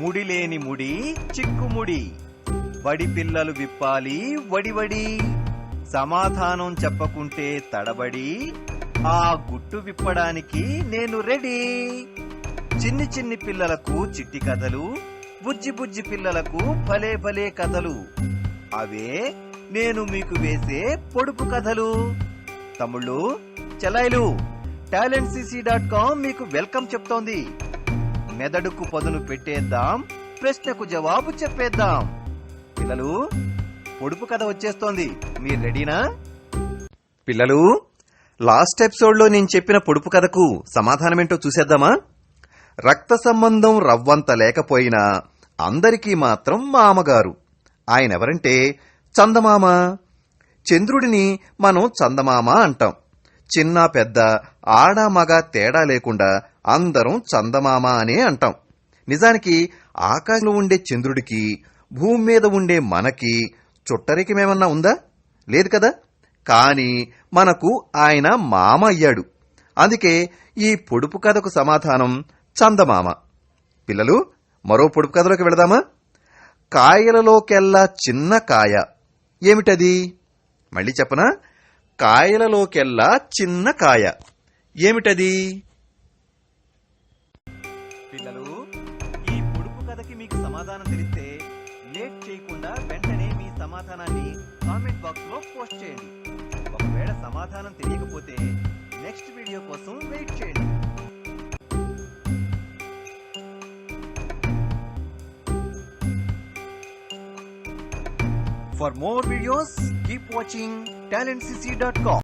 ముడిలేని ముడి చిక్కుముడి, బడి పిల్లలు విప్పాలి వడివడి, సమాధానం చెప్పకుంటే తడబడి, ఆ గుట్టు విప్పడానికి నేను రెడీ. చిన్ని చిన్ని పిల్లలకు చిట్టి కథలు, బుజ్జి బుజ్జి పిల్లలకు భలే భలే కథలు, అవే నేను మీకు వేసే పొడుపు కథలు. తమ్ముళ్ళు, చెలాయిలు, talentcc.com మీకు వెల్కమ్ చెప్తోంది. మెదడుకు పదును పెట్టేద్దాం, ప్రశ్నకు జవాబు చెప్పేద్దాం. పిల్లలు, పొడుపు కథ వచ్చేస్తోంది, మీరు రెడీనా? పిల్లలు, లాస్ట్ ఎపిసోడ్లో నేను చెప్పిన పొడుపు కథకు సమాధానమేంటో చూసేద్దామా? రక్త సంబంధం రవ్వంత లేకపోయినా అందరికీ మాత్రం మామగారు. ఆయనెవరంటే చందమామ. చంద్రుడిని మనం చందమామ అంటాం. చిన్న పెద్ద, ఆడ మగ తేడా లేకుండా అందరం చందమామ అనే అంటాం. నిజానికి ఆకాశంలో ఉండే చంద్రుడికి, భూమి మీద ఉండే మనకి చుట్టరికమేమన్నా ఉందా? లేదు కదా. కానీ మనకు ఆయన మామ అయ్యాడు. అందుకే ఈ పొడుపు కథకు సమాధానం చందమామ. పిల్లలు, మరో పొడుపు కథలోకి వెళదామా? కాయలలోకెల్లా చిన్న కాయ ఏమిటది? మళ్ళీ చెప్పనా? కాయలలోకెల్లా చిన్న కాయ ఏమిటది? పిల్లలు, ఈ పొడుపు కథకి మీకు సమాధానం తెలిస్తే లేట్ చేయకుండా వెంటనే మీ సమాధానాన్ని కామెంట్ బాక్స్ లో పోస్ట్ చేయండి. ఒకవేళ సమాధానం తెలియకపోతే నెక్స్ట్ వీడియో కోసం వెయిట్ చేయండి. For more videos, keep watching talentcc.com.